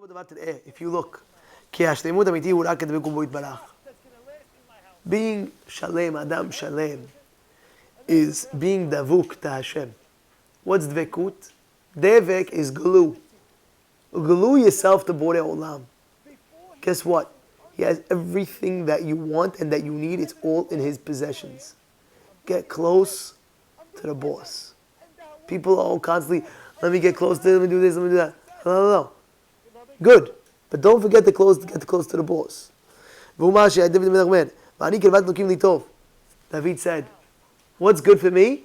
If you look, being shalem, Adam shalem, is being davuk to Hashem. What's dvekut? Devek is glue. Glue yourself to Borei Olam. Guess what? He has everything that you want and that you need. It's all in his possessions. Get close to the boss. People are all constantly, let me get close to him, let me do this, let me do that. No. Good. But don't forget to get close to the boss. David said, what's good for me?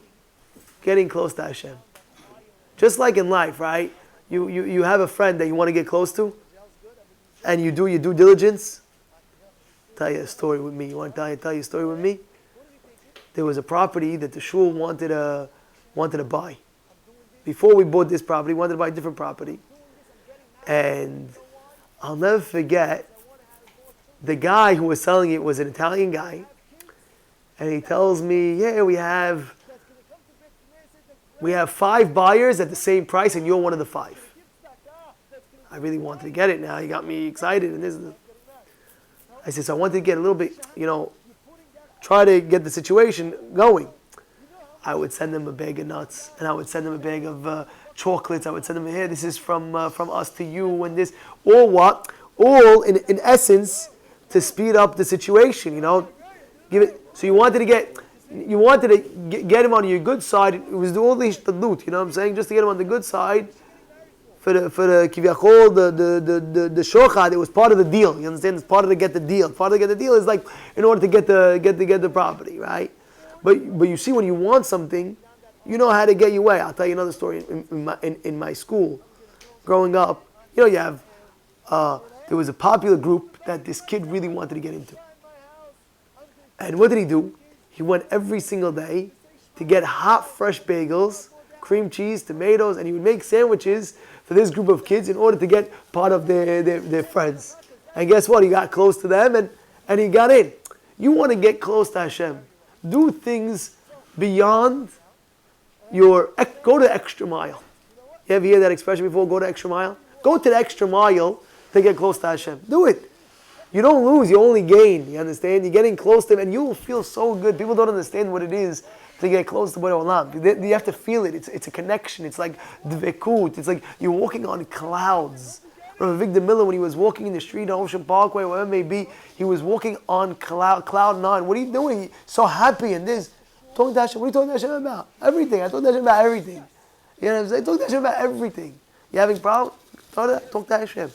Getting close to Hashem. Just like in life, right? You have a friend that you want to get close to, and you do your due diligence. Tell you a story with me. You want to tell you a story with me? There was a property that the shul wanted to buy. Before we bought this property, we wanted to buy a different property. And I'll never forget, the guy who was selling it was an Italian guy. And he tells me, yeah, we have 5 buyers at the same price, and you're one of the 5. I really wanted to get it now. He got me excited. And I said, so I wanted to get a little bit, try to get the situation going. I would send them a bag of nuts, and I would send them a bag of chocolates. I would send them, here, this is from us to you, and this. All what? All, in essence, to speed up the situation, Give it. So you wanted to get him on your good side. It was all the loot, you know what I'm saying? Just to get him on the good side for the kiviyachol, the shochad. It was part of the deal. You understand? It's part of to get the deal. Part of to get the deal is like in order to get the property, right? But you see, when you want something, you know how to get your way. I'll tell you another story. In my school, growing up, you have there was a popular group that this kid really wanted to get into. And what did he do? He went every single day to get hot, fresh bagels, cream cheese, tomatoes, and he would make sandwiches for this group of kids in order to get part of their friends. And guess what? He got close to them and he got in. You want to get close to Hashem. Do things beyond go to the extra mile. You ever hear that expression before? Go to extra mile? Go to the extra mile to get close to Hashem. Do it. You don't lose, you only gain. You understand? You're getting close to him and you will feel so good. People don't understand what it is to get close to Borei Olam. You have to feel it. It's a connection. It's like dvekut. It's like you're walking on clouds. Rabbi Victor Miller, when he was walking in the street on Ocean Parkway, wherever it may be, he was walking on cloud 9. What are you doing? So happy and this. Talking to Hashem. What are you talking to Hashem about? Everything. I talk to Hashem about everything. You know what I'm saying? Talk to Hashem about everything. You having problems? Talk to Hashem.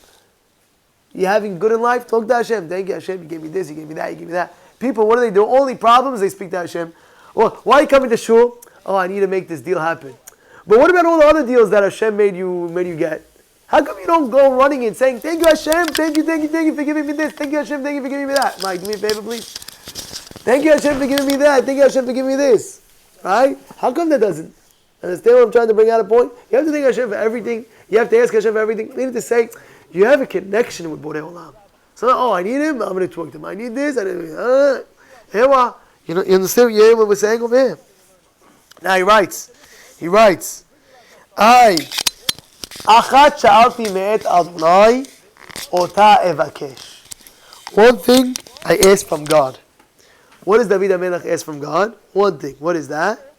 You having good in life? Talk to Hashem. Thank you, Hashem. You gave me this, you gave me that, you gave me that. People, what do they do? Only problems, they speak to Hashem. Well, why are you coming to shul? Oh, I need to make this deal happen. But what about all the other deals that Hashem made you get? How come you don't go running and saying, thank you, Hashem, thank you for giving me this, thank you, Hashem, thank you for giving me that. Mike, do me a favor, please. Thank you, Hashem, for giving me that. Thank you, Hashem, for giving me this. Right? How come that doesn't? Understand what I'm trying to bring out a point? You have to thank Hashem for everything. You have to ask Hashem for everything. You need to say, you have a connection with Borei Olam. So, I need him, I'm going to talk to him. I need this, I need this. You understand what we're saying over here? Now he writes, Achat sha'alti me'et Adonai, ota evakesh. One thing I asked from God. What does David HaMelech ask from God? One thing. What is that?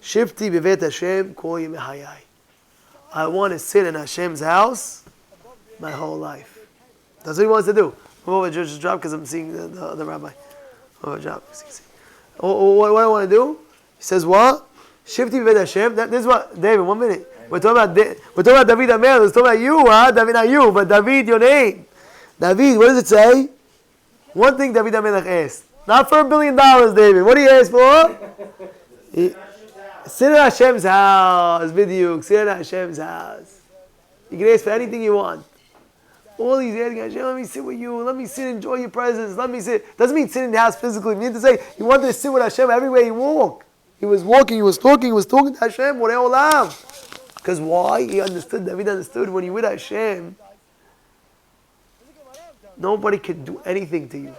Shivti b'vet Hashem kol yemei hayai. I want to sit in Hashem's house my whole life. That's what he wants to do. Move over, just drop, because I'm seeing the rabbi. Move over, drop. What do I want to do? He says what? Shivti b'vet Hashem. This is what, David, 1 minute. We're talking about David HaMelech. We're talking about you, David, not you, but David, your name. David, what does it say? One thing David HaMelech asked. Not for $1 billion, David. What do you ask for? Sit in Hashem's house, B'diuk. Sit in Hashem's house. You can ask for anything you want. All he's asking Hashem, let me sit with you. Let me sit, enjoy your presence. Let me sit. Doesn't mean sit in the house physically. It means to say he wanted to sit with Hashem everywhere he walked. He was walking, he was talking to Hashem. Borei Olam. Because why? He understood. David understood when you're with Hashem, nobody can do anything to you.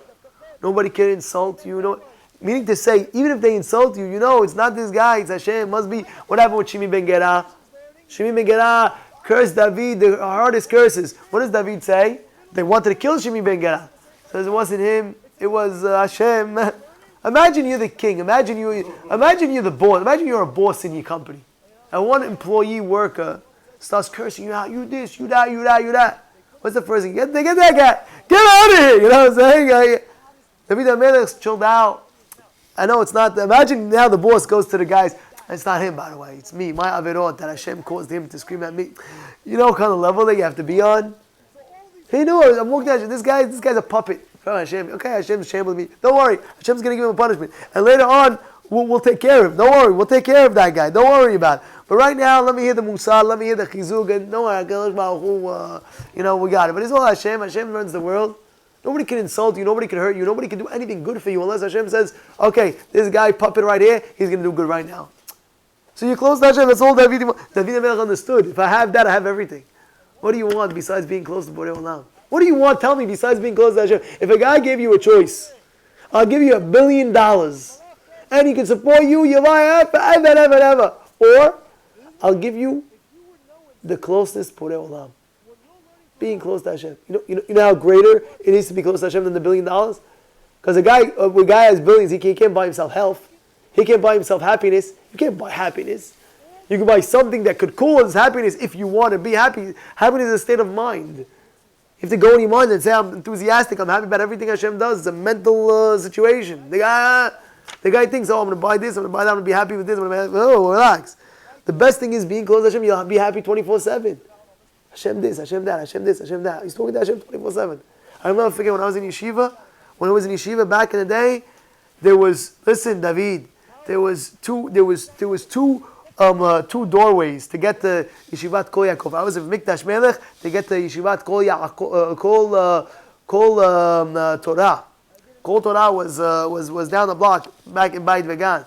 Nobody can insult you. Meaning to say, even if they insult you, it's not this guy, it's Hashem. It must be what happened with Shimi Ben Gera. Shimi Ben Gera Curse David, the hardest curses. What does David say? They wanted to kill Shimi ben Gera. Says it wasn't him, it was Hashem. Imagine you're the king. Imagine you're the boss. Imagine you're a boss in your company. And one employee worker starts cursing you out. You this, you that, you that, you that. What's the first thing? Get that guy. Get out of here. You know what I'm saying? David HaMelech chilled out. I know it's not. Imagine now the boss goes to the guys. It's not him, by the way. It's me. My averot that Hashem caused him to scream at me. You know what kind of level that you have to be on? He knew. I'm looking at you. This guy's a puppet from Hashem. Okay, Hashem's shame with me. Don't worry. Hashem's going to give him a punishment. And later on, we'll take care of him. Don't worry. We'll take care of that guy. Don't worry about it. But right now, let me hear the Musar. Let me hear the Chizug. And don't worry. We got it. But it's all Hashem. Hashem runs the world. Nobody can insult you. Nobody can hurt you. Nobody can do anything good for you unless Hashem says, okay, this guy, puppet right here, he's going to do good right now. So you close to Hashem. That's all David HaMelech understood. If I have that, I have everything. What do you want besides being close to Borei Olam? What do you want? Tell me besides being close to Hashem. If a guy gave you a choice, I'll give you $1 billion, and he can support you, ever. Or I'll give you the closest Borei Olam. Being close to Hashem. You know how greater it is to be close to Hashem than the $1 billion? Because a guy has billions, he can't buy himself health. He can't buy himself happiness. You can't buy happiness. You can buy something that could cause happiness if you want to be happy. Happiness is a state of mind. You have to go in your mind and say, I'm enthusiastic, I'm happy about everything Hashem does. It's a mental situation. The guy thinks, I'm going to buy this, I'm going to buy that, I'm going to be happy with this, relax. The best thing is being close to Hashem, you'll be happy 24/7. Hashem this, Hashem that, Hashem this, Hashem that. He's talking to Hashem 24/7. I remember forget when I was in yeshiva back in the day, listen, David, there was two doorways to get the Yeshivat Kol Yaakov. I was in Mikdash Melech to get the Yeshivat Kol Torah. Kol Torah was down the block back in Beit Vegan.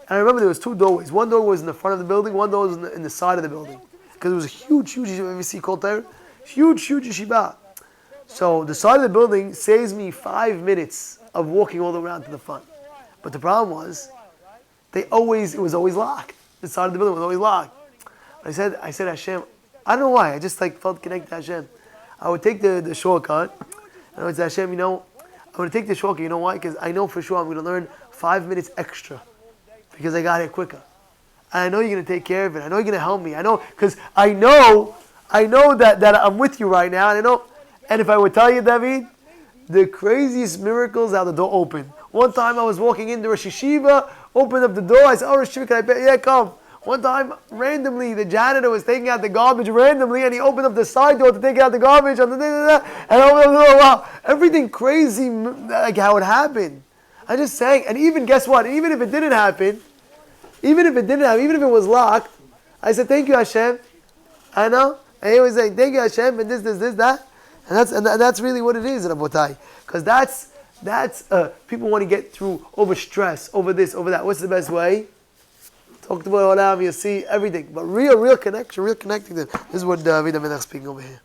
And I remember there was two doorways. One door was in the front of the building. One door was in the side of the building. Because it was a huge yeshiva. You see Kol Torah? Huge yeshiva. So the side of the building saves me 5 minutes of walking all the way around to the front. But the problem was, it was always locked. The side of the building was always locked. I said Hashem, I don't know why, I just felt connected to Hashem. I would take the shortcut, and I would say, Hashem, I'm going to take the shortcut, you know why? Because I know for sure I'm going to learn 5 minutes extra, because I got here quicker. And I know you're going to take care of it. I know you're going to help me. I know, because I know that I'm with you right now, and I know, and if I would tell you, David, the craziest miracles how the door opened. One time I was walking into Rosh Yeshiva, opened up the door, I said, Rosh Yeshiva, can I pay? Yeah, come. One time, randomly, the janitor was taking out the garbage randomly, and he opened up the side door to take out the garbage, and I opened up the door, wow, everything crazy, like how it happened. I just sang, and even, guess what, even if it didn't happen, even if it was locked, I said, thank you, Hashem. I know. And he was saying, thank you, Hashem, and this, that. And that's really what it is, Rabotai. Because that's people want to get through over stress, over this, over that. What's the best way? Talk to Olam, you'll see everything. But real connection, real connecting. This is what David HaMelech speaking over here.